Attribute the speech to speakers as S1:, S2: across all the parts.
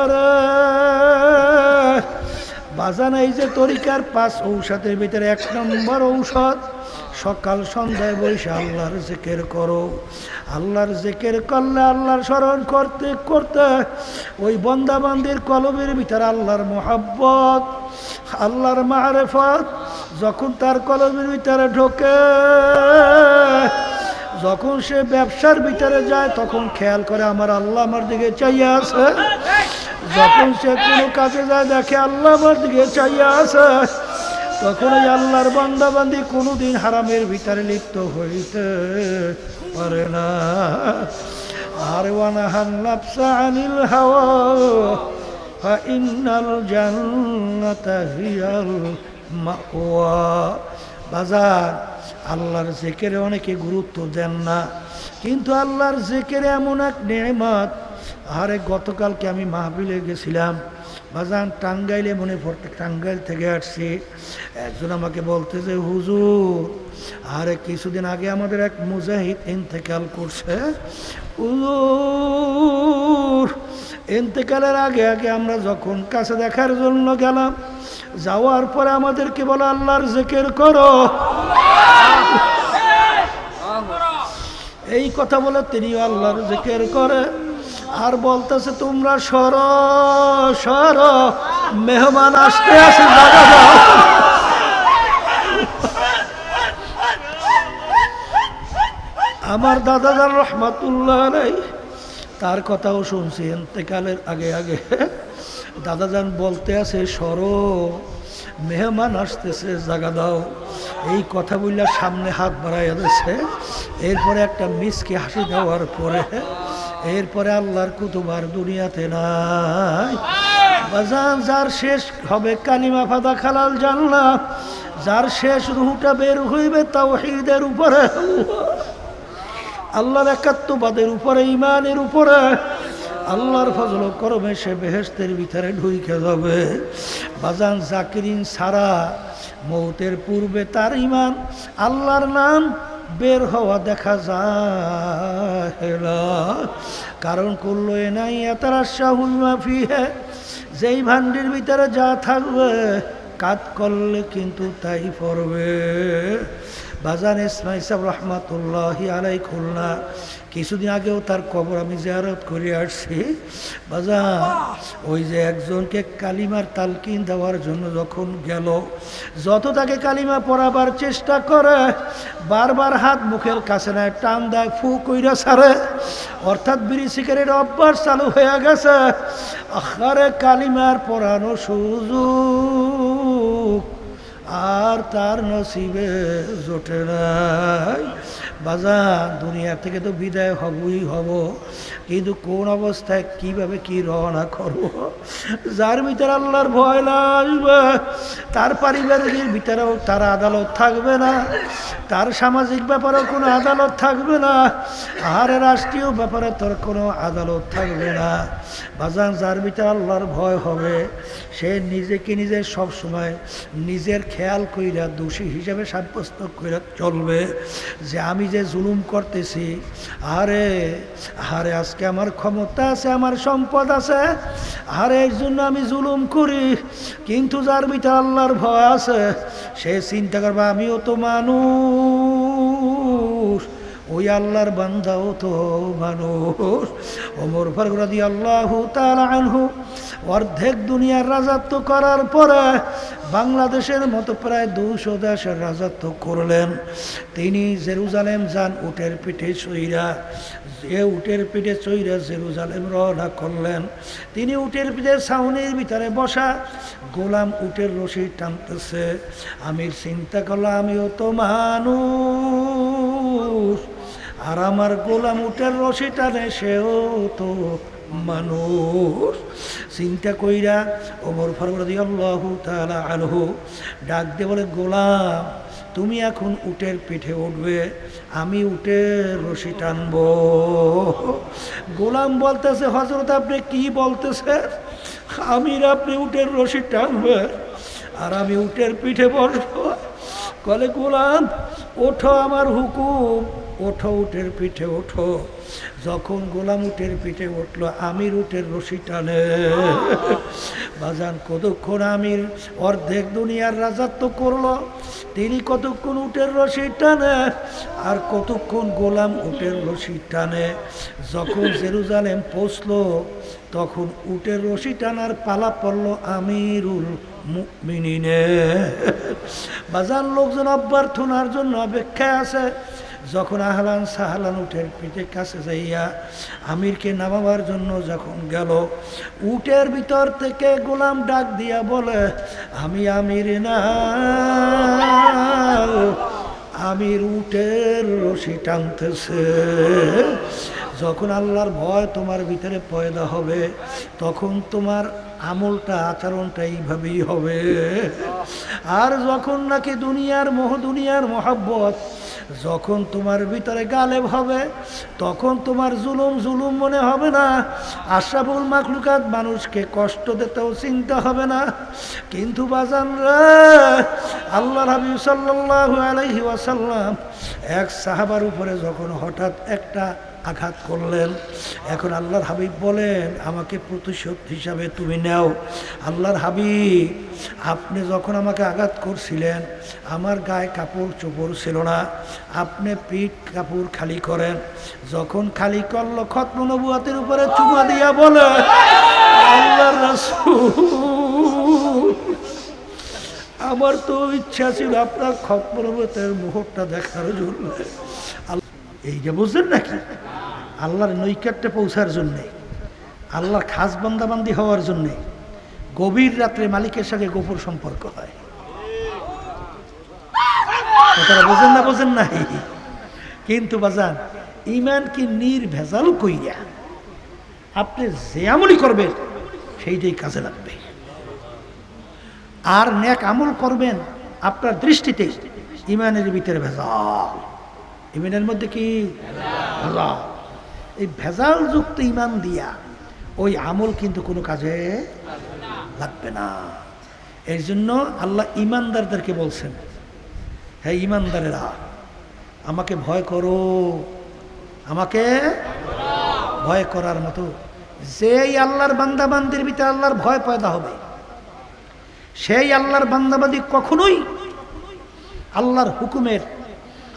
S1: আরে বাজান, এই যে তরিকার 5 ঔষধের ভিতরে 1 নম্বর ঔষধ, সকাল সন্ধ্যায় বসে আল্লাহর জিকির করো। আল্লাহর জিকির করলে, আল্লাহর স্মরণ করতে করতে ওই বান্দা বান্দির কলবের ভিতরে আল্লাহর মোহাব্বত, আল্লাহর মারিফত যখন তার কলবের ভিতরে ঢোকে, যখন সে ব্যবসার ভিতরে যায় তখন খেয়াল করে আমার আল্লাহ আমার দিকে চাইয়া আছে। যখন সে কোনো কাজে যায় দেখে আল্লাহ আমার দিকে চাইয়া আছে, তখন ওই আল্লাহর বান্দা বান্দি কোনোদিন হারামের ভিতরে লিপ্ত হইতে পারে না। আর ওয়ানাহান নাফসা আনিল হাওয়া ফা ইন্নাল জান্নাতা হিয়াল মাওয়া। বাজার, আল্লাহর জিকিরে অনেকে গুরুত্ব দেন না, কিন্তু আল্লাহর জিকিরে এমন এক নেয়ামত। আরে গতকালকে আমি মাহফিলে গেছিলাম বাজান, টাঙ্গাইলে মনে পড়তে, টাঙ্গাইল থেকে আসছি। একজন আমাকে বলতে যে হুজুর, আরে কিছুদিন আগে আমাদের এক মুজাহিদ ইন্তেকাল করছে। হুজুর, ইন্তেকালের আগে আগে আমরা যখন কাছে দেখার জন্য গেলাম, যাওয়ার পরে আমাদেরকে বলে আল্লাহর জিকির করো। এই কথা বলে তিনিও আল্লাহর জিকির করে আর বলতেছে তোমরা সরো সরো, মেহমান আসতে আসে, জায়গা দাও। আমার দাদাজান রহমাতুল্লাহ আলাইহি, তার কথাও শুনছি ইন্তেকালের আগে আগে। দাদাজান বলতে আছে সরো, মেহমান আসতেছে, জায়গা দাও। এই কথা বললে সামনে হাত বাড়াইয়া দিয়েছে। এরপরে একটা মিসকে হাসি দেওয়ার পরে এরপরে আল্লাহর কুতুবার দুনিয়াতে নাই। বাজান, যার শেষ হবে কালিমা ফাদা খালাল জান্নাত, যার শেষ রুহটা বের হইবে তাওহীদের উপরে, আল্লাহর একাত্মবাদের উপরে, ঈমানের উপরে, আল্লাহর ফজল ও করমে সে বেহেশতের ভিতরে ঢুকে যাবে। বাজান, জাকিরিন সারা মৌতের পূর্বে তার ঈমান, আল্লাহর নাম বের হওয়া দেখা যায় না। কারণ কুল্লু নাই ইয়াতারাশাহুল মাফিহে, যেই ভান্ডির ভিতরে যা থাকবে কাজ করলে কিন্তু তাই পড়বে। বাজান, ইসমাইল সাহেব রহমাতুল্লাহি আলাইহি খুলনা, কিছুদিন আগেও তার কবর আমি জিয়ারত করে আসছি। বাজান, ওই যে একজনকে কালিমার তালকিন দেওয়ার জন্য যখন গেল, যত তাকে কালিমা পড়াবার চেষ্টা করে, বারবার হাত মুখের কাছে নেয়, টান দেয়, ফু কইরা ছাড়ে, অর্থাৎ বিড়ি সিগারেট অভ্যাস চালু হয়ে গেছে। আখারে কালিমার পড়ানো সুযোগ আর তার নসিবে জোটে নাই। বাজান, দুনিয়া থেকে তো বিদায় হবই হব, কিন্তু কোন অবস্থায় কিভাবে কি রওনা করব। যার ভিতরে আল্লাহর ভয় না আসবে, তার পারিবারিক ভিতরেও তার আদালত থাকবে না, তার সামাজিক ব্যাপারেও কোনো আদালত থাকবে না, আর রাষ্ট্রীয় ব্যাপারে তোর কোনো আদালত থাকবে না। বাজান, যার ভিতরে আল্লাহর ভয় হবে, সে নিজেকে নিজে সব সময় নিজের খেয়াল কইরা দোষী হিসেবে সাব্যস্ত কইরা চলবে যে আমি যে জুলুম করতেছি, আরে আরে আজকে আমার ক্ষমতা আছে, আমার সম্পদ আছে, আরে এর জন্য আমি জুলুম করি। কিন্তু যার ভিতরে আল্লাহর ভয় আছে, সে চিন্তা করবে আমিও তো মানুষ, ওই আল্লাহর বান্দাও তো মানুষ। ওমর ফারুক রাদিয়াল্লাহু তাআলা আনহু অর্ধেক দুনিয়ার রাজত্ব করার পরে বাংলাদেশের মতো প্রায় 200 দেশের রাজত্ব করলেন। তিনি জেরুজালেম যান উটের পিঠে চইরা, যে উটের পিঠে চইরা জেরুজালেম রওনা করলেন। তিনি উটের পিঠে ছাউনির ভিতরে বসা, গোলাম উটের রশি টানতেছে। আমির চিন্তা করলাম আমিও তো মানুষ, আর আমার গোলাম উটের রশি টানে, সেও তো মানুষ। চিন্তা কইরা ওমর ফারুক রাদিয়াল্লাহু তাআলা আনহু ডাক দিয়ে বলে, গোলাম তুমি এখন উটের পিঠে উঠবে, আমি উটের রশি টানবো। গোলাম বলতেছে, হযরত আপনি কি বলতেছেন? আমির আপনি উটের রশি টানবে আর আমি উটের পিঠে বসবো? বলে, গোলাম ওঠো, আমার হুকুম, ওঠো, উটের পিঠে ওঠো। যখন গোলাম উটের পিঠে উঠলো, আমির উটের রশি টানে। বাজান কতক্ষণ আমির অর্ধেক দুনিয়ার রাজত্ব করলো, তিনি কতক্ষণ উটের রশি টানে আর কতক্ষণ গোলাম উটের রশি টানে। যখন জেরুজালেম পৌঁছলো, তখন উটের রশি টানার পালা পড়লো আমিরুল মুমিনিনে। বাজান লোকজন অভ্যর্থনার জন্য অপেক্ষায় আছে। যখন আহলান সাহলান উটের পিঠের কাছে যাইয়া আমিরকে নামাবার জন্য যখন গেল, উটের ভিতর থেকে গোলাম ডাক দিয়া বলে, আমি আমির না, আমির উটের রশি টানতেছে। যখন আল্লাহর ভয় তোমার ভিতরে পয়দা হবে, তখন তোমার আমলটা আচরণটা এইভাবেই হবে। আর যখন নাকি দুনিয়ার মোহ, দুনিয়ার মহাব্বত যখন তোমার ভিতরে গালেব হবে, তখন তোমার জুলুম জুলুম মনে হবে না। আশরাফুল মাখলুকাত মানুষকে কষ্ট দিতেও চিন্তা হবে না। কিন্তু বাজান রে, আল্লাহর হাবিব সাল্লাল্লাহু আলাইহি ওয়াসাল্লাম এক সাহাবার উপরে যখন হঠাৎ একটা আঘাত করলেন, এখন আল্লাহর হাবিব বলেন, আমাকে প্রতিশোধ হিসাবে তুমি নাও। আল্লাহর হাবিব, আপনি যখন আমাকে আঘাত করছিলেন, আমার গায়ে কাপড় চোপড় ছিল না, আপনি পিঠ কাপড় খালি করেন। যখন খালি করলো, খতম নবুয়তের উপরে চুমা দিয়া বলে, আল্লাহর রাসূল, আমার তো ইচ্ছা ছিল আপনার খতম নবুয়তের মুহূর্তটা দেখার জন্য। এই যে বুঝলেন নাকি, আল্লাহর নৈকট্যে পৌঁছার জন্যে, আল্লাহর খাস বান্দাবান্দি হওয়ার জন্যে গভীর রাত্রে মালিকের সাথে গোপন সম্পর্ক হয়। কথাটা বোঝেন না, বোঝেন নাই? কিন্তু বাজান, ইমান কি নির্ভেজাল কইরা আপনি যে আমলই করবেন সেইটাই কাজে লাগবে। আর নেক আমল করবেন, আপনার দৃষ্টিতে ইমানের ভিতরে ভেজাল, ইমানের মধ্যে কি ভেজাল, এই ভেজাল যুক্ত ইমান দিয়া ওই আমল কিন্তু কোনো কাজে লাগবে না। এই জন্য আল্লাহ ইমানদারদেরকে বলছেন, হ্যাঁ ইমানদারেরা, আমাকে ভয় করো, আমাকে ভয় করার মতো। যেই আল্লাহর বান্দাবান্দির ভিতরে আল্লাহর ভয় পয়দা হবে, সেই আল্লাহর বান্দাবান্দি কখনোই আল্লাহর হুকুমের,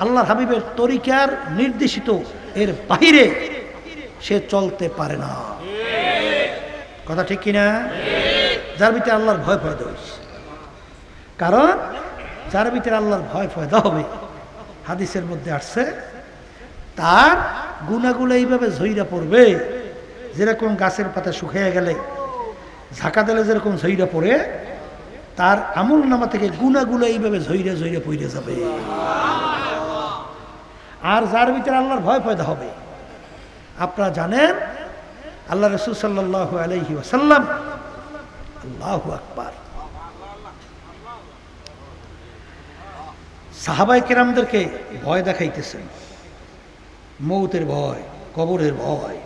S1: আল্লাহর হাবিবের তরিকার নির্দেশিত এর বাহিরে সে চলতে পারে না। কথা ঠিক কিনা? যার ভিতরে আল্লাহর ভয় পয়দা হয়েছে। কারণ যার ভিতরে আল্লাহর ভয় পয়দা হবে, হাদিসের মধ্যে আসছে, তার গুনাহগুলো এইভাবে ঝইরা পড়বে, যেরকম গাছের পাতা শুকিয়ে গেলে ঝাঁকা দিলে যেরকম ঝইরা পড়ে, তার আমল নামা থেকে গুনাহগুলো এইভাবে ঝইরা ঝইরা পড়ে যাবে। আর যার ভিতরে আল্লাহর ভয় পয়দা হবে, আপনারা জানেন আল্লাহ রাসূল সাল্লাল্লাহু আলাইহি ওয়াসাল্লাম, আল্লাহু আকবার, সাহাবায়ে কেরামদেরকে ভয় দেখাইতেছেন, মৌতের ভয়, কবরের ভয়,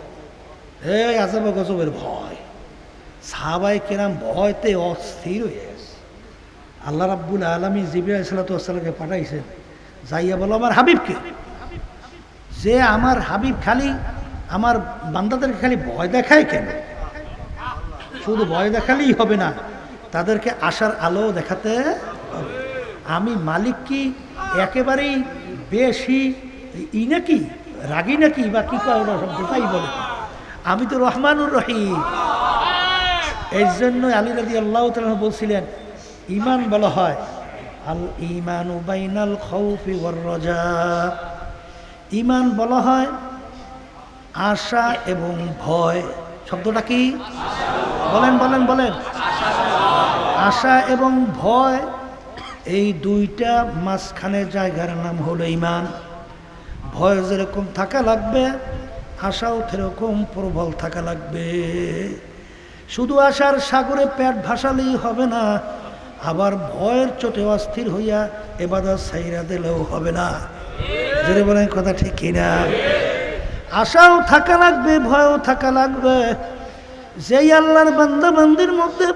S1: এই আযাব গজবের ভয়। সাহাবায়ে কেরাম ভয়তে অস্থির হয়ে গেছে। আল্লাহ রাব্বুল আলামিন জিবরাইল আলাইহিস সালাতু ওয়াস সালামকে পাঠাইছেন, যাইয়া বলো আমার হাবিবকে, যে আমার হাবিব খালি আমার বান্দাদেরকে খালি ভয় দেখায় কেন? শুধু ভয় দেখালেই হবে না, তাদেরকে আশার আলো দেখাতে হবে। আমি মালিক কি একেবারেই বেশি নাকি রাগী নাকি, বা কি কয় ওরা শব্দটাই বলে, আমি তো রহমানুর রহিম। এই জন্য আলী রাদিয়াল্লাহু তাআলা বলছিলেন, ঈমান বলা হয় আল ঈমানু বাইনাল খাউফি ওয়ার রাজা। ঈমান বলা হয় আশা এবং ভয়। শব্দটা কি? বলেন বলেন বলেন। আশা এবং ভয়, এই দুইটা মাঝখানে জায়গার নাম হলো ঈমান। ভয় যেরকম থাকা লাগবে, আশাও সেরকম প্রবল থাকা লাগবে। শুধু আশার সাগরে পেট ভাসালেই হবে না, আবার ভয়ের চোটে অস্থির হইয়া ইবাদত ছাইরা দিলেও হবে না। যদি বলেন কথা ঠিক কিনা? আশাও থাকা লাগবে, ভয়ও থাকা লাগবে। যেই আল্লাহর বান্দা বান্দির মধ্যে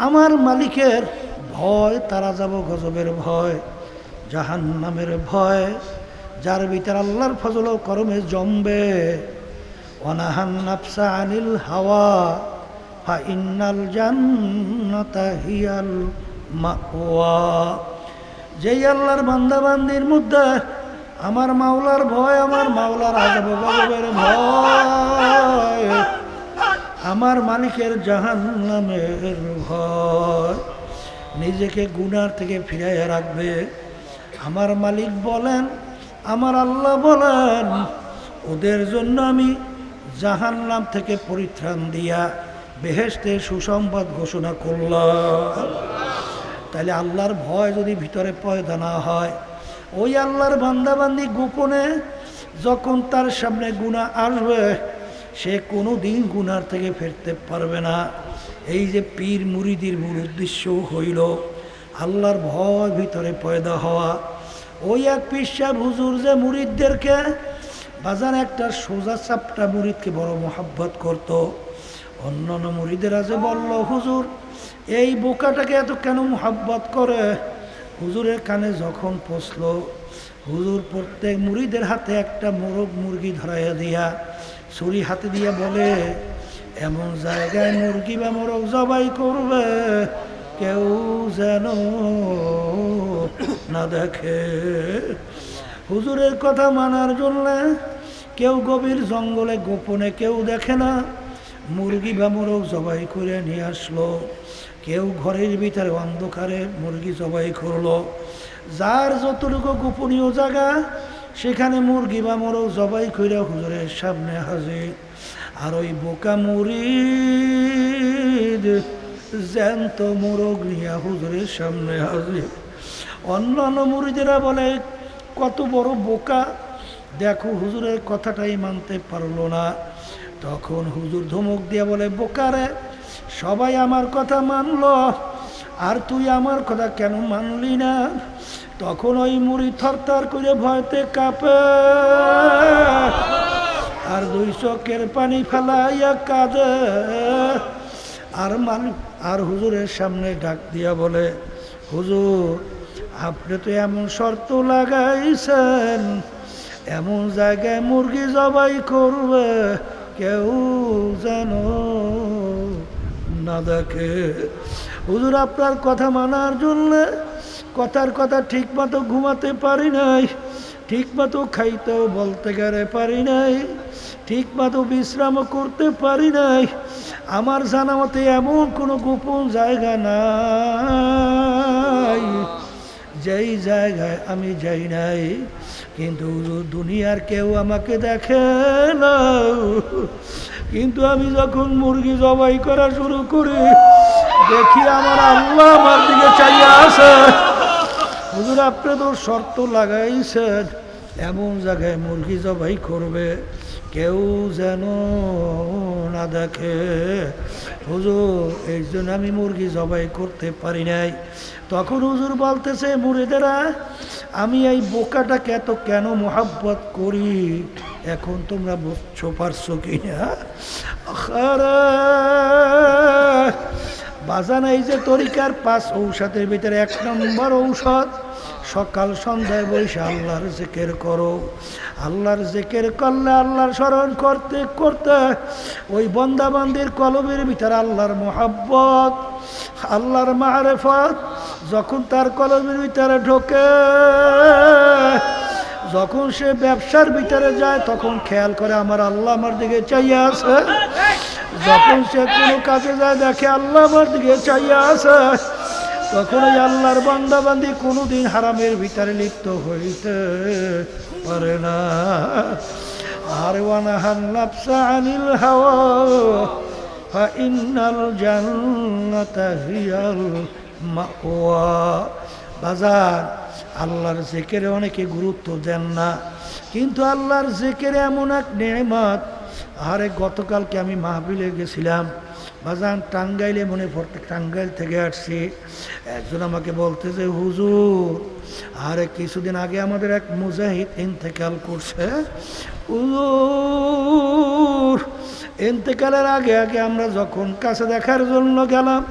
S1: আমার মালিকের ভয়, তারা যাব গজবের ভয়, জাহান্নামের ভয়, যার ভিতর আল্লাহর ফজল ও করমে জমবে, ওয়ানাহান নাফসা আনিল হাওয়া ফাইন্নাল জান্নাতা হিয়াল মাওয়া। যেই আল্লাহর বান্দাবান্দির মধ্যে আমার মাওলার ভয়, আমার মাওলার আযাব গজবের ভয়, আমার মালিকের জাহান্নামের ভয়, নিজেকে গুনার থেকে ফিরাইয়া রাখবে। আমার মালিক বলেন, আমার আল্লাহ বলেন, ওদের জন্য আমি জাহান্নাম থেকে পরিত্রাণ দিয়া বেহেশতের সুসংবাদ ঘোষণা করলাম। তাহলে আল্লাহর ভয় যদি ভিতরে পয়দা না হয়, ওই আল্লাহর বান্দাবান্দি গোপনে যখন তার সামনে গুনাহ আসবে, সে কোনো দিন গুনার থেকে ফিরতে পারবে না। এই যে পীর মুরিদির মূল উদ্দেশ্য হইল আল্লাহর ভয় ভিতরে পয়দা হওয়া। ওই এক পীর সাহেব হুজুর যে মুরিদদেরকে বাজার একটা সোজা চাপটা মুরিদকে বড় মোহাব্বত করত। অন্যান্য মুরিদেরা যে বলল, হুজুর এই বোকাটাকে এত কেন মোহাব্বত করে? হুজুরের কানে যখন পৌঁছল, হুজুর প্রত্যেক মুরিদের হাতে একটা মোরগ মুরগি ধরাইয়া দিয়া ছুরি হাতে দিয়া বলে, এমন জায়গায় মুরগি বা মোরগ জবাই করবে কেউ যেন না দেখে। হুজুরের কথা মানার জন্য কেউ গভীর জঙ্গলে গোপনে, কেউ দেখে না, মুরগি বা মোরগ জবাই করে নিয়ে আসলো। কেউ ঘরের ভিতরে অন্ধকারে মুরগি জবাই করলো। যার যতটুকু গোপনীয় জায়গা, সেখানে মুরগি বা মোরগ জবাই করে হুজুরের সামনে হাজির। আর ওই বোকা মুরিদ জ্যান্ত মোরগ নিয়ে হুজুরের সামনে হাজির। অন্যান্য মুরিদেরা বলে, কত বড় বোকা, দেখো হুজুরের কথাটাই মানতে পারলো না। তখন হুজুর ধমক দিয়ে বলে, বোকারে, সবাই আমার কথা মানলো, আর তুই আমার কথা কেন মানলি না? তখন ওই মুড়ি থরথর করে ভয়তে কাঁপে, আর দুই চোখের পানি ফেলাইয়া কাঁদে। আর হুজুরের সামনে ডাক দিয়া বলে, হুজুর আপনি তো এমন শর্ত লাগাইছেন, এমন জায়গায় মুরগি জবাই করবে কেউ যেন না দেখে। হুজুর আপনার কথা মানার জন্য কথার কথা ঠিক মতো ঘুমাতে পারি নাই, ঠিক মতো খাইতেও বলতে গেলে পারি নাই, ঠিক মতো বিশ্রামও করতে পারি নাই। আমার জানা মতে এমন কোনো গোপন জায়গা নাই যেই জায়গায় আমি যাই নাই। কিন্তু দুনিয়ার কেউ আমাকে দেখে না, কিন্তু আমি যখন মুরগি জবাই করা শুরু করি, দেখি আমার আল্লাহ আমার দিকে চাইয়া আছে। হুজুর আপনি তো শর্ত লাগাইছেন, এমন জায়গায় মুরগি জবাই করবে কেউ যেন না দেখে। হুজুর এই জন্য আমি মুরগি জবাই করতে পারি নাই। তখন হুজুর বলতেছে, মুরিদেরা, আমি এই বোকাটাকে এত কেন মোহাব্বত করি এখন তোমরা বুঝতে পারছো কিনা? বাজান, এই যে তরিকার 5 ঔষধের ভিতরে 1 নম্বর ঔষধ, সকাল সন্ধ্যায় বসে আল্লাহর জিকির করো। আল্লাহর জিকির করলে, আল্লাহর স্মরণ করতে করতে ওই বান্দাবান্দির কলবের ভিতরে আল্লাহর মোহাব্বত, আল্লাহর মারিফত যখন তার কলবের ভিতরে ঢোকে, যখন সে ব্যবসার ভিতরে যায় তখন খেয়াল করে আমার আল্লাহ আমার দিকে চাইয়া আছে। যখন সে কোনো কাজে যায় দেখে আল্লাহ আমার দিকে চাইয়া আছে, তখন ওই আল্লাহর বান্দাবান্দি কোনোদিন হারামের ভিতরে লিপ্ত হইতে পারে না। আর ওয়ানাহান নাফসা আনিল হাওয়া ফাইন্নাল জান্নাতা হিয়াল মাওয়া। বাজার, আল্লাহর জিকিরে অনেকে গুরুত্ব দেন না, কিন্তু আল্লাহর জিকিরে এমন এক নেয়ামত। আরে গতকালকে আমি মাহফিলে গেছিলাম বাজান, টাঙ্গাইলে, মনে পড়তে টাঙ্গাইল থেকে আসছি। একজন আমাকে বলতেছে, হুজুর আরে কিছুদিন আগে আমাদের এক মুজাহিদ ইন্তেকাল করছে। হুজুর ইন্তেকালের আগে আগে আমরা যখন কাছে দেখার জন্য গেলাম,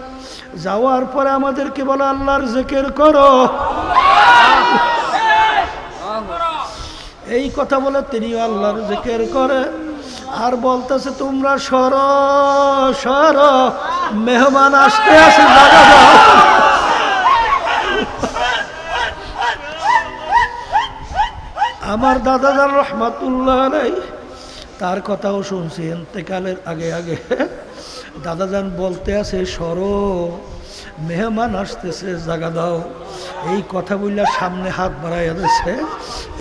S1: যাওয়ার পরে আমাদেরকে বলে আল্লাহর জিকির করো। এই কথা বলে তিনি আল্লাহর জিকির করে। আর বলতেছে তোমরা সর সর, মেহমান আসতে আসে, জায়গা দাও। আমার দাদাজান রহমাতুল্লাহ আলাইহি তার কথাও শুনছি ইন্তেকালের আগে আগে। দাদাজান বলতে আছে সরো, মেহমান আসতেছে, জায়গা দাও। এই কথা বললে সামনে হাত বাড়াইয়া দিয়েছে।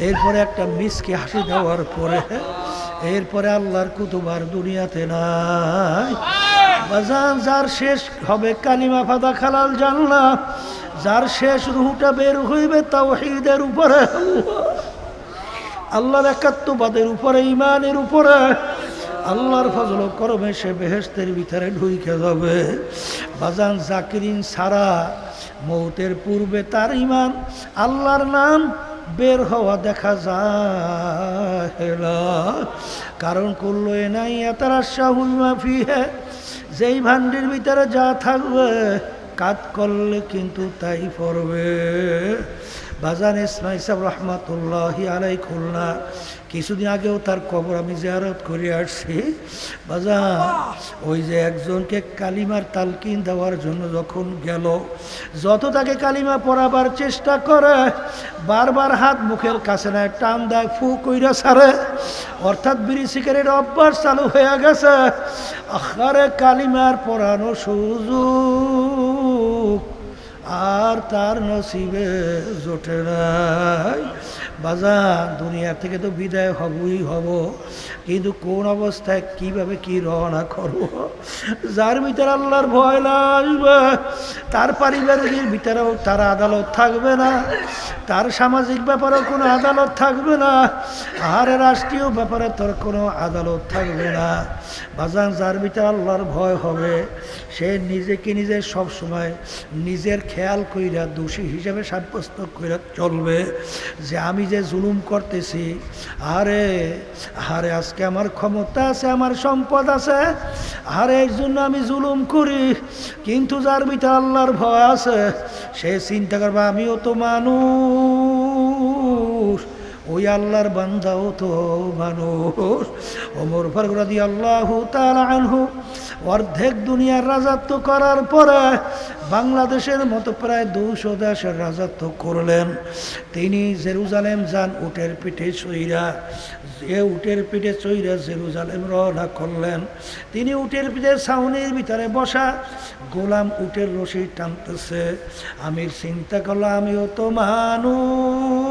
S1: এরপরে একটা মিসকে হাসি দেওয়ার পরে এরপরে আল্লাহর কুতুবার দুনিয়াতে নাই। বাজান যার শেষ হবে কালিমা ফাদা খালাল জান্নাহ, যার শেষ রুহটা বের হইবে তাওহীদের উপরে, আল্লাহর একাত্মবাদের উপরে, ঈমানের উপরে, আল্লাহর ফজল করমে সে বেহেশতের ভিতরে ঢুইকে যাবে। বাজান জাকিরিন ছাড়া মৌতের পূর্বে তার ঈমান, আল্লাহর নাম বের হওয়া দেখা যায় না। কারণ করলো এ নাই তারা শাহুল মাফি হ্যাঁ, যেই ভান্ডির ভিতরে যা থাকবে কাজ করলে কিন্তু তাই পড়বে। বাজান ইসমাইল সাহেব রহমাতুল্লাহি আলাইহি খুলনা, কিছুদিন আগেও তার কবর আমি জিয়ারত করে আসছি। বাজান ওই যে একজনকে কালিমার তালকিন দেওয়ার জন্য যখন গেল, যত তাকে কালিমা পড়াবার চেষ্টা করে বারবার হাত মুখের কাছে নেয়, টান দেয়, ফু কইরা ছাড়ে, অর্থাৎ বিড়ি সিগারেট অভ্যাস চালু হয়ে গেছে। আখারে কালিমার পড়ানো সুযোগ আর তার নসিবে জোটে নাই। বাজান দুনিয়া থেকে তো বিদায় হবই হব, কিন্তু কোন অবস্থায় কিভাবে কি রওনা করব। যার ভিতরে আল্লাহর ভয় না আসবে, তার পারিবারিক ভিতরেও তার আদালত থাকবে না, তার সামাজিক ব্যাপারেও কোনো আদালত থাকবে না, আর রাষ্ট্রীয় ব্যাপারে তোর কোনো আদালত থাকবে না। বাজান যার ভিতরে আল্লাহর ভয় হবে, সে নিজেকে নিজে সবসময় নিজের খেয়াল কইরা দোষী হিসেবে সাব্যস্ত কইরা চলবে যে আমি যে জুলুম করতেছি, আরে আরে আজকে আমার ক্ষমতা আছে, আমার সম্পদ আছে, আরে এর জন্য আমি জুলুম করি। কিন্তু যার ভিতরে আল্লাহর ভয় আছে, সে চিন্তা করবে আমিও তো মানুষ, ওই আল্লাহর বান্দাও তো মানুষ। ওমর ফারুক রাদিয়াল্লাহু তাআলা আনহু অর্ধেক দুনিয়ার রাজত্ব করার পরে বাংলাদেশের মতো প্রায় 200 দেশের রাজত্ব করলেন। তিনি জেরুজালেম যান উটের পিঠে চইরা, যে উটের পিঠে চইরা জেরুজালেম রওনা করলেন। তিনি উটের পিঠে ছাউনির ভিতরে বসা, গোলাম উটের রশি টানতেছে। আমির চিন্তা করলো আমিও তো মানুষ,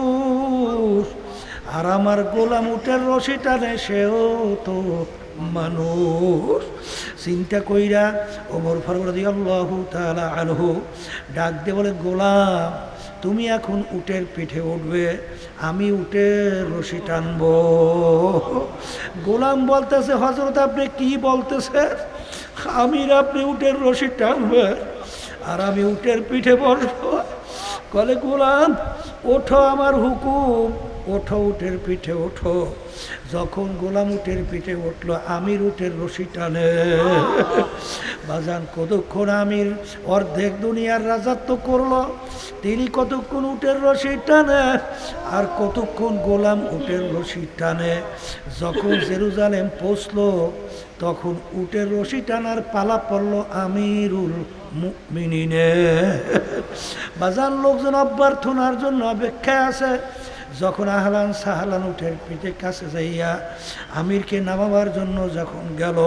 S1: আর আমার গোলাম উটের রশি টানে, সেও তো মানুষ। চিন্তা কইরা ওমর ফারুক রাদিয়াল্লাহু তাআলা আনহু ডাক দিয়ে বলে, গোলাম তুমি এখন উটের পিঠে উঠবে, আমি উটের রশি টানবো। গোলাম বলতেছে, হযরত আপনি কি বলতেছেন? আমির আপনি উটের রশি টানবে আর আমি উটের পিঠে বসবো? বলে, গোলাম ওঠো, আমার হুকুম, ওঠো, উটের পিঠে ওঠো। যখন গোলাম উটের পিঠে উঠলো, আমির উটের রশি টানে। বাজান কতক্ষণ আমির অর্ধেক দুনিয়ার রাজত্ব করলো, তিনি কতক্ষণ উটের রশি টানে, আর কতক্ষণ গোলাম উটের রশি টানে। যখন জেরুজালেম পৌঁছলো, তখন উটের রশি টানার পালা পড়লো আমিরুল মুমিনিনে। বাজার লোকজন অভ্যর্থনার জন্য অপেক্ষায় আছে। যখন আহলান সাহলান উটের পিঠে কাছে যাইয়া আমিরকে নামাবার জন্য যখন গেল,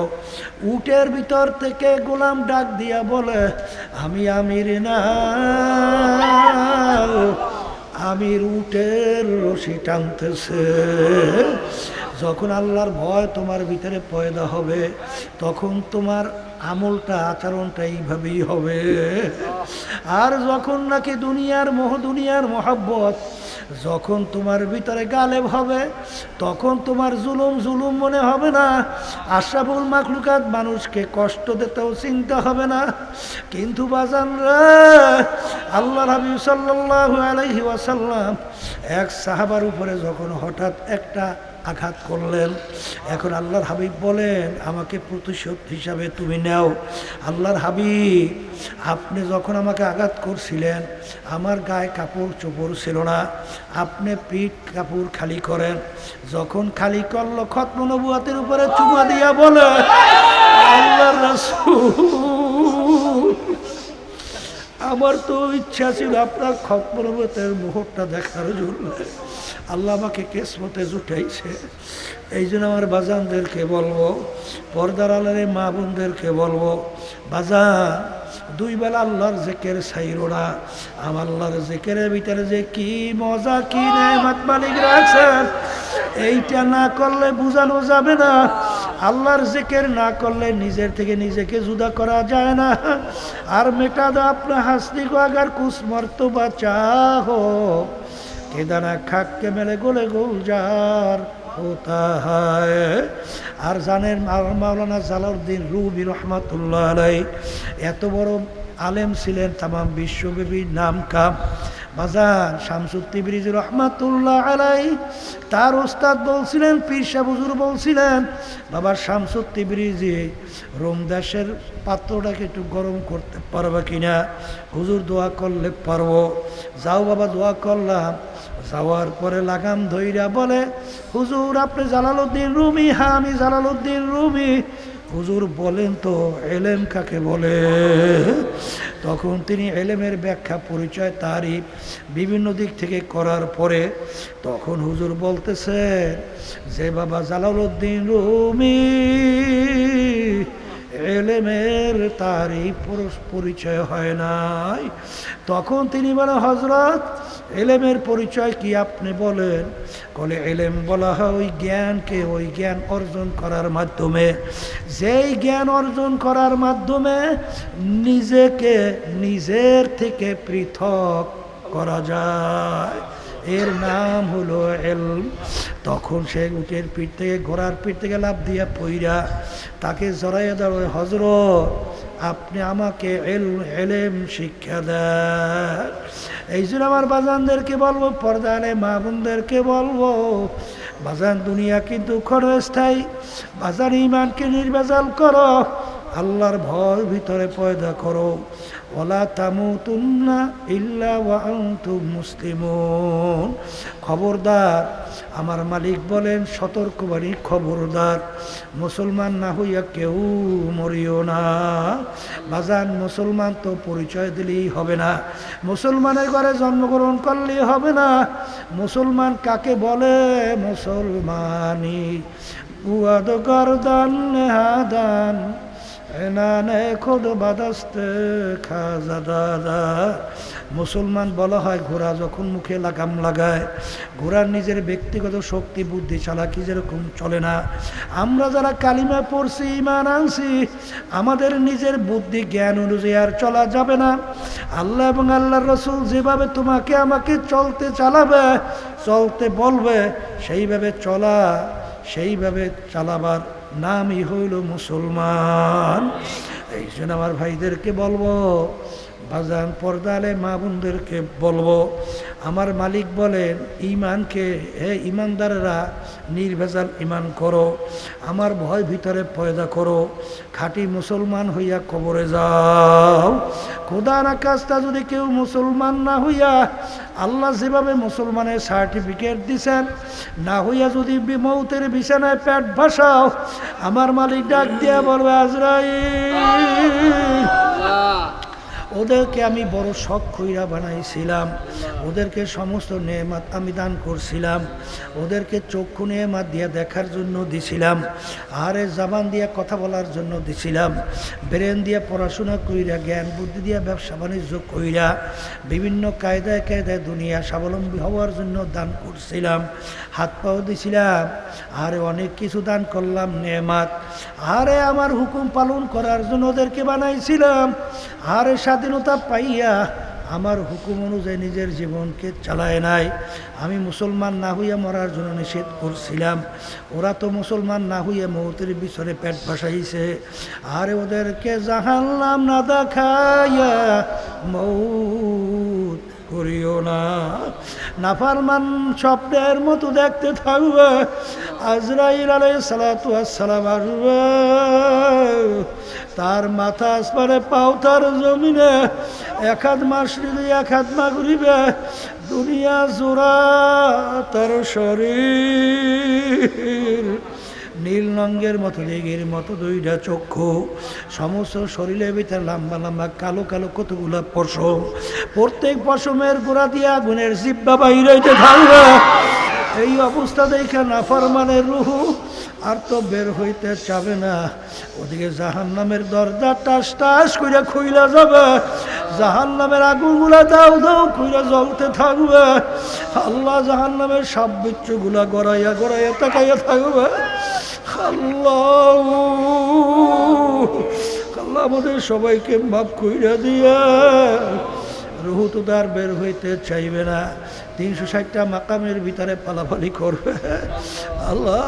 S1: উটের ভিতর থেকে গোলাম ডাক দিয়া বলে, আমি আমির না, আমির উটের রশি টানতেছে। যখন আল্লাহর ভয় তোমার ভিতরে পয়দা হবে, তখন তোমার আমলটা, আচরণটা এইভাবেই হবে। আর যখন নাকি দুনিয়ার মোহ, দুনিয়ার মহব্বত যখন তোমার ভিতরে গালেব হবে, তখন তোমার জুলুম জুলুম মনে হবে না। আশরাফুল মাখলুকাত মানুষকে কষ্ট দিতেও চিন্তা হবে না। কিন্তু বাজান রে, আল্লাহর হাবিব সাল্লাল্লাহু আলাইহি ওয়াসাল্লাম এক সাহাবার উপরে যখন হঠাৎ একটা আঘাত করলেন। এখন আল্লাহর হাবিব বলেন আমাকে প্রতিশোধ হিসাবে তুমি নাও। আল্লাহর হাবিব আপনি যখন আমাকে আঘাত করছিলেন আমার গায়ে কাপড় চোপড় ছিল না, আপনি পিঠ কাপড় খালি করেন। যখন খালি করলো খতম নবুয়তের উপরে চুমা দিয়া বলে আল্লাহর রাসূল আমার তো ইচ্ছা ছিল আপনার খতম নবুয়তের মুহূর্তটা দেখার জন্য, আল্লাহ আমাকে কিসমতে জুটাইছে। এই জন্য আমার বাজানদেরকে বলবো, পর্দার আড়ালের মা বোনদেরকে বলবো, বাজান দুই বেলা আল্লাহর জিকির ছাইরো না। আমার আল্লাহর জিকিরের ভিতরে যে কি মজা কি নেয়ামত মালিক রাখছেন এইটা না করলে বোঝানো যাবে না। আল্লাহর জিকির না করলে নিজের থেকে নিজেকে জুদা করা যায় না। আর মেটা দো আপনা হাসনি কো আগার কুছ মর্তবা চাহো কেদানা খাককে মেলে গোলে গুলজার হোতা হয়। আর জানেন মাওলানা জালালউদ্দিন রুমি রহমাতুল্লাহ আলাইহি এত বড় আলেম ছিলেন, তামাম বিশ্বব্যাপী নাম কাম। বাজান শামসুত তিবরিজি রহমাতুল্লাহ আলাইহি তার ওস্তাদ বলছিলেন, পীর সাহেব হুজুর বলছিলেন, বাবা শামসুত তিবরিজি রোমদাসের পাত্রটাকে একটু গরম করতে পারবে কিনা? হুজুর দোয়া করলে পারবো। যাও বাবা দোয়া করলাম। যাওয়ার পরে লাগাম ধইরা বলে হুজুর আপনি জালালউদ্দিন রুমি? হ্যাঁ আমি জালালউদ্দিন রুমি। হুজুর বলেন তো এলেম কাকে বলে? তখন তিনি এলেমের ব্যাখ্যা পরিচয় তারিফ বিভিন্ন দিক থেকে করার পরে তখন হুজুর বলতেছে যে বাবা জালালউদ্দিন রুমি এলেমের তারিফ পরিচয় হয় নাই। তখন তিনি বলে হযরত এলেমের পরিচয় কি আপনি বলেন? বলে এলেম বলা হয় ওই জ্ঞানকে, ওই জ্ঞান অর্জন করার মাধ্যমে, যেই জ্ঞান অর্জন করার মাধ্যমে নিজেকে নিজের থেকে পৃথক করা যায়, এর নাম হলো এলম। তখন সে উটের পিঠ থেকে ঘোড়ার পিঠ থেকে লাফ দিয়া পইরা তাকে জড়াইয়া দেওয়া, হযরত আপনি আমাকে এলেম শিক্ষা দেন। এই জন্য আমার বাজানদেরকে বলবো, পর্দালে মা বোনদেরকে বলবো, বাজান দুনিয়া কিন্তু ক্ষণস্থায়ী। বাজান ইমানকে নির্ভেজাল করো, আল্লাহর ভয় ভিতরে পয়দা করো। ওয়ালা তামুতুন্না ইল্লা ওয়া আনতুম মুসলিমুন। খবরদার, আমার মালিক বলেন সতর্কবাণী, খবরদার, মুসলমান না হইয়া কেউ মরিও না। বাজান মুসলমান তো পরিচয় দিলেই হবে না, মুসলমানের ঘরে জন্মগ্রহণ করলেই হবে না। মুসলমান কাকে বলে? মুসলমানি বুয়াদ গরদান নেহাদান এনানে খোদ বাদাস্তে খাজা দাদা। মুসলমান বলা হয় ঘোড়া যখন মুখে লাগাম লাগায়, ঘোড়ার নিজের ব্যক্তিগত শক্তি বুদ্ধি চালাকি যেরকম চলে না। আমরা যারা কালিমা পড়ছি ঈমান আনছি আমাদের নিজের বুদ্ধি জ্ঞান অনুযায়ী আর চলা যাবে না। আল্লাহ এবং আল্লাহর রাসূল যেভাবে তোমাকে আমাকে চলতে চালাবে, চলতে বলবে, সেইভাবে চলা, সেইভাবে চালাবার নামই হইল মুসলমান। এই জন্য আমার ভাইদেরকে বলবো, বাজান পর্দালে মা বোনদেরকে বলবো, আমার মালিক বলেন ইমানকে, হে ইমানদাররা নির্ভেজাল ইমান করো, আমার ভয় ভিতরে পয়দা করো, খাঁটি মুসলমান হইয়া কবরে যাও। খোদার আকাশটা যদি কেউ মুসলমান না হইয়া, আল্লাহ যেভাবে মুসলমানের সার্টিফিকেট দিছেন, না হইয়া যদি মৌতের বিছানায় পেট ভাসাও, আমার মালিক ডাক দিয়া বলবে আজরাইল ওদেরকে আমি বড় শখ কইরা বানাইছিলাম, ওদেরকে সমস্ত নেয়ামত আমি দান করছিলাম, ওদেরকে চক্ষু নেয়ামত দিয়া দেখার জন্য দিছিলাম, আরে জবান দিয়া কথা বলার জন্য দিছিলাম, ব্রেন দিয়া পড়াশোনা কইরা, জ্ঞান বুদ্ধি দিয়া ব্যবসা বাণিজ্য কইরা, বিভিন্ন কায়দায় কায়দায় দুনিয়া স্বাবলম্বী হওয়ার জন্য দান করছিলাম, হাত পাও দিছিলাম, আরে অনেক কিছু দান করলাম নেয়ামত, আরে আমার হুকুম পালন করার জন্য ওদেরকে বানাইছিলাম, আরে স্বাধীনতা পাইয়া আমার হুকুম অনুযায়ী নিজের জীবনকে চালায় নাই। আমি মুসলমান না হইয়া মরার জন্য নিষেধ করছিলাম, ওরা তো মুসলমান না হইয়া মৌতের বিছরে পেট ভাসাইছে, আরে ওদেরকে জাহান্নাম না দেখাইয়া মৌত করিও না। নাফরমান স্বপ্নের মতো দেখতে থাকবে, আজরাইল আলাইহিস সালাতু ওয়াস সালাম আসবে, তার মাথা আসমানে পাও তার জমিনে, এক হাত মাশরিকে এক হাত মাগরিবে, দুনিয়া জোড়া তার শরীর, নীল রঙের মতো লেগের মতো দুইটা চক্ষু, সমস্ত শরীরের ভিতরে লম্বা লম্বা কালো কালো কতগুলা পশম, প্রত্যেক পশমের গোড়া দিয়ে আগুনের জিব্বা বাইরেতে থাকবে। এই অবস্থা দেখে নাফরমানের রূহ আর তো বের হইতে চাবে না। ওদিকে জাহান্নামের দরজা টাস টাস কইরা খুইলা যাবে, জাহান্নামের আগুনগুলা দাউ দাউ কইরা জ্বলতে থাকবে। আল্লাহ জাহান্নামের সব বিচ্ছুগুলা গড়াইয়া গড়াইয়া তাকাইয়া থাকবে। আল্লাহ আল্লাহ আমাদের সবাইকে মাফ কইরা দিয়া। রুহু তো তার বের হইতে চাইবে না, 360টা মাকামের ভিতরে পালাপালি করবে। আল্লাহ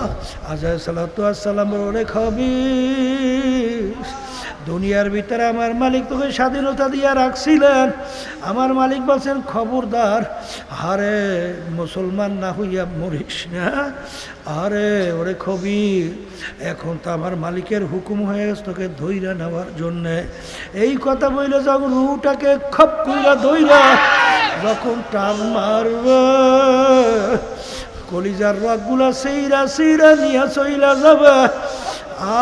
S1: আজায় সালাতু আসসালাম বলে খাবিস, দুনিয়ার ভিতরে আমার মালিক তোকে স্বাধীনতা দিয়ে রাখছিলেন, আমার মালিক বলছেন খবরদার, আরে মুসলমান না হইয়া মরিস না। আরে ওরে খবির, এখন তো আমার মালিকের হুকুম হয়ে গেছে তোকে ধইরা নেওয়ার জন্যে। এই কথা বইলে যখন রুটাকে খপ কইরা ধইরা যখন টান মারবে, কলিজার রগগুলা সেইরা সেইরা নিয়ে চইলা যাবে,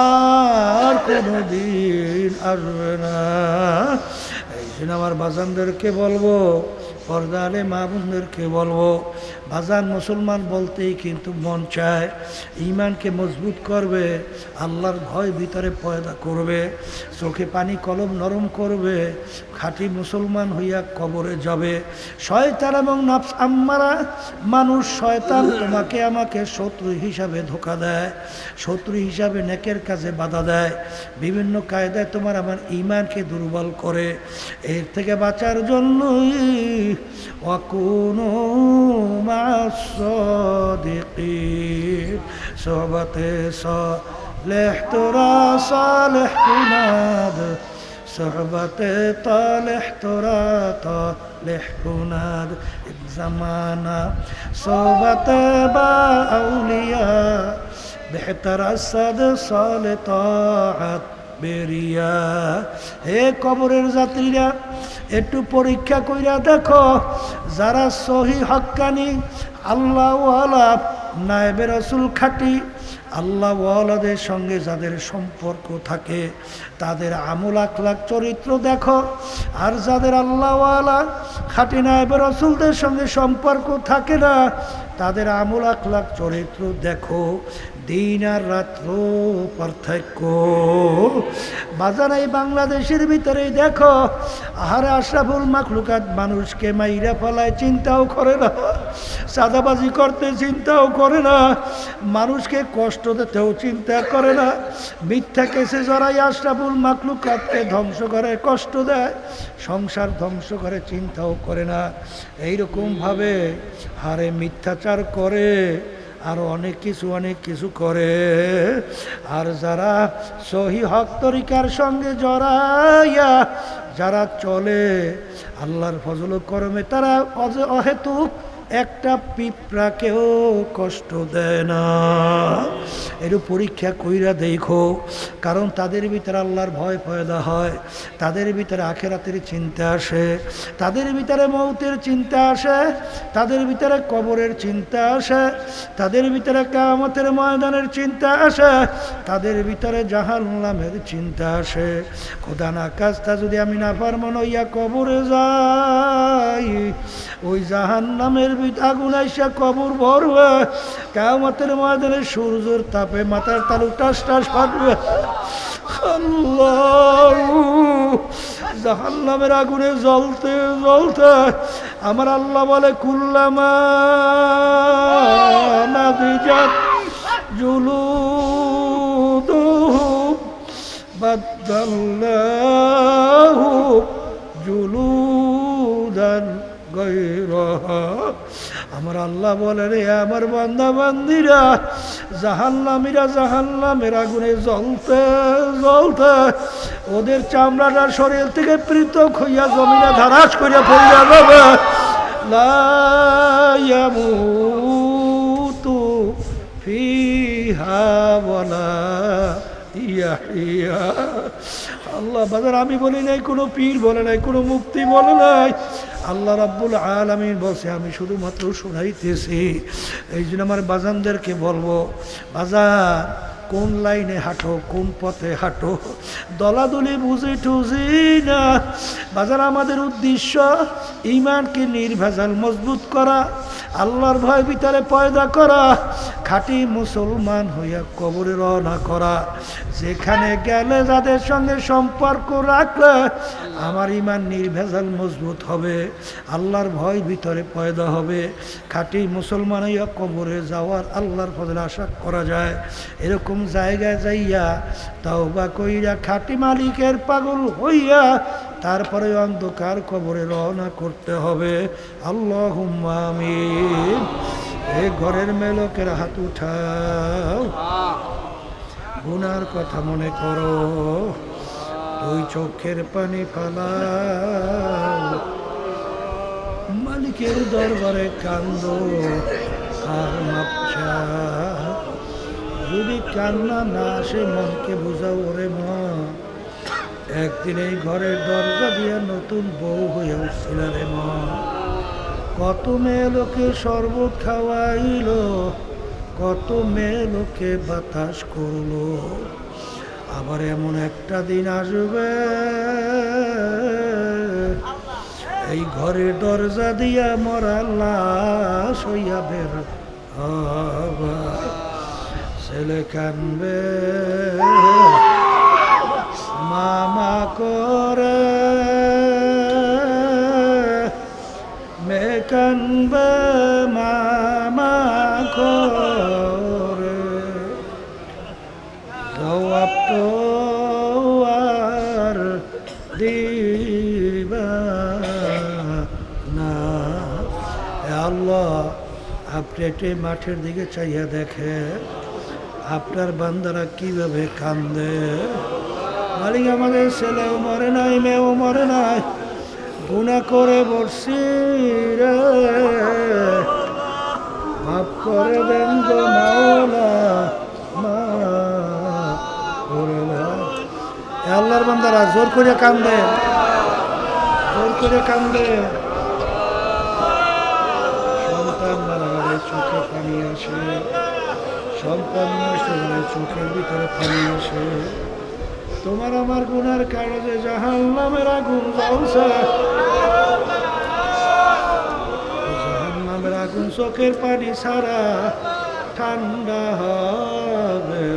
S1: আর কোনোদিন আসবে না। এই জন্য আমার বাজানদেরকে বলবো, পর্দারে মা বোনদেরকে বলবো, বাজান মুসলমান বলতেই কিন্তু মন চায়, ঈমানকে মজবুত করবে, আল্লাহর ভয় ভিতরে পয়দা করবে, চোখে পানি কলম নরম করবে, খাঁটি মুসলমান হইয়া কবরে যাবে। শয়তান এবং নফস আম্মারা, মানুষ শয়তান তোমাকে আমাকে শত্রু হিসাবে ধোঁকা দেয়, শত্রু হিসাবে নেকের কাজে বাধা দেয়, বিভিন্ন কায়দায় তোমার আমার ঈমানকে দুর্বল করে। এর থেকে বাঁচার জন্যই ওয়াকুনু মা'আস সাদিকিন, সোহবতে সালেহ তোরা সালেহ কুনাদ, সোহবতে তালেহ তোরা তালেহ কুনাদ, এক জামানা সোহবতে বা আউলিয়া, বেহতর আসদ সালে তাআত বেরিয়া। হে কবরের যাত্রীরা, একটু পরীক্ষা কইরা দেখো, যারা সহি হক্কানি আল্লাহ ওয়ালা নায়েবে রাসূল খাঁটি আল্লাহ ওয়ালাদের সঙ্গে যাদের সম্পর্ক থাকে, তাদের আমল আখলাক চরিত্র দেখো। আর যাদের আল্লাহ ওয়ালা খাঁটি নায়েবে রাসূলদের সঙ্গে সম্পর্ক থাকে না, তাদের আমল আখলাক চরিত্র দেখো। দিন আর রাত্র পার্থক্য। বাজার এই বাংলাদেশের ভিতরেই দেখো, আহারে আশরাফুল মাখলুকাত মানুষকে মাইরা ফেলায় চিন্তাও করে না, চাঁদাবাজি করতে চিন্তাও করে না, মানুষকে কষ্ট দিতেও চিন্তা করে না, মিথ্যা কেসে জড়াই আশরাফুল মাখলুকাতকে ধ্বংস করে, কষ্ট দেয়, সংসার ধ্বংস করে, চিন্তাও করে না। এইরকমভাবে হারে মিথ্যাচার করে, আরো অনেক কিছু করে। আর যারা সহি হক তরিকার সঙ্গে জড়াইয়া যারা চলে, আল্লাহর ফজল করমে তারা অহেতুক একটা পিঁপড়াকেও কষ্ট দেয় না। এর পরীক্ষা কইরা দেখো, কারণ তাদের ভিতরে আল্লাহর ভয় পয়দা হয়, তাদের ভিতরে আখেরাতের চিন্তা আসে, তাদের ভিতরে মৌতের চিন্তা আসে, তাদের ভিতরে কবরের চিন্তা আসে, তাদের ভিতরে কিয়ামতের ময়দানের চিন্তা আসে, তাদের ভিতরে জাহান্নামের চিন্তা আসে। খোদা না কাজটা যদি আমি নাফরমান হইয়া কবরে যাই, ওই জাহান্নামের আগুন আইসা কবর ভরবে, কিয়ামতের ময়দানে সূর্যের তাপে মাথার তালু টাস টাস ফাটবে। আল্লাহ, জাহান্নামের আগুনে জ্বলতে জ্বলতে আমার আল্লাহ বলে, কুল্লামা নাদিজাত জুলুদুহুম বাদদাল্লাহুম জুলুদান গায়রাহা। আমার আল্লাহ বলে, রে আমার বান্দা বান্দিরা, জাহান্নামীরা জাহান্নামের আগুনে জ্বলতে জ্বলতে ওদের চামড়াটা শরীর থেকে পৃথক হইয়া জমিনে ধারাস করিয়া পড়িয়া যাবে। লা ইয়ামুতু ফিহা ওয়ালা ইয়াহিয়া। আল্লাহ বাজার আমি বলি নাই, কোনো পীর বলে নাই, কোনো মুফতি বলে নাই, আল্লাহ রাব্বুল আলামিন বলছে, আমি শুধুমাত্র শোনাইতেছি। এই জন্য আমার বাজানদেরকে বলবো, বাজার কোন লাইনে হাঁটো, কোন পথে হাঁটো, দলাদলি বুঝি টুঝি না। বাজার আমাদের উদ্দেশ্য ঈমানকে নির্ভেজাল মজবুত করা, আল্লাহর ভয় ভিতরে পয়দা করা, খাঁটি মুসলমান হইয়া কবরে রওনা করা। যেখানে গেলে যাদের সঙ্গে সম্পর্ক রাখলে আমার ঈমান নির্ভেজাল মজবুত হবে, আল্লাহর ভয় ভিতরে পয়দা হবে, খাঁটি মুসলমান হইয়া কবরে যাওয়ার আল্লাহর ফজলে আশা করা যায়। এরকম জায়গায় যাইয়া তাওবা কইরা খাঁটি মালিকের পাগল হইয়া তারপরে অন্ধকার কবরে রওনা করতে হবে। আল্লাহুম্মা আমিন। এই ঘরের মেলোকের হাত উঠাও, গুনার কথা মনে করো, দুই চোখের পানি ফালাও, মালিকের দরবারে কান্দো আর মাপ চাও। যদি কান্না না আসে মনকে বুঝাও, ওরে মন একদিন এই ঘরের দরজা দিয়ে নতুন বউ হয়ে উঠছিল রে মন। কত মেয়ে লোকে শরবত খাওয়াইল, কত মেয়ে লোকে বাতাস করলো, আবার এমন একটা দিন আসবে এই ঘরের দরজা দিয়া মরা লাশ হইয়া বের হবা। ছেলে কানবে মামা করে, মেয়ে কানবে মামা করে, জবাব তো আর দিবা না। আল্লাহ আপনি একটি মাঠের দিকে চাইয়া দেখে আপনার বান্দারা কিভাবে কান্দে। মালিক আমাদের ছেলেও মরে নাই, মেয়েও মরে নাই, গুনাহ করে বসছি রে, মাফ করে দেন গো মাওলা, মাফ করে দেন। আল্লাহর বান্দারা জোর করে কান্দে, জোর করে কান্দে। সন্তান মারা গেলে চোখে পানি আসে, সন্তান নষ্ট হলে চোখের ভিতরে পানি আসে। তোমার আমার গুনার কারণে জাহান্নামের আগুন জ্বলছে, জাহান্নামের আগুন চোখের পানি ছাড়া ঠান্ডা হবে।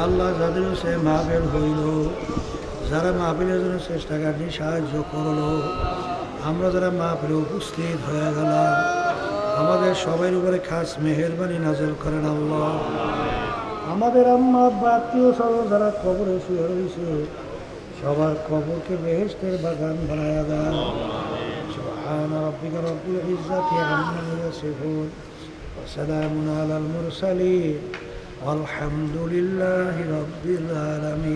S1: আল্লাহ যাদের সে মাহফিল হইল, যারা মাহফিলের জন্য চেষ্টাকারী সাহায্য করলো, আমরা যারা মাহফিলে উপস্থিত হয়ে গেলাম, আমাদের সবার উপরে খাস মেহেরবানি নাযিল করেন আল্লাহ। আমাদের আম্মা আব্বা আত্মীয় স্বজন যারা কবরে শুয়ে রয়েছে, সবার কবরকে বেহেশতের বাগান বানায়া দেন। সুবহানা রাব্বিকা রাব্বিল ইজ্জাতি আম্মা ইয়াসিফুন ওয়া সালামুন আলাল মুরসালিন ওয়ালহামদুলিল্লাহি রাব্বিল আলামিন।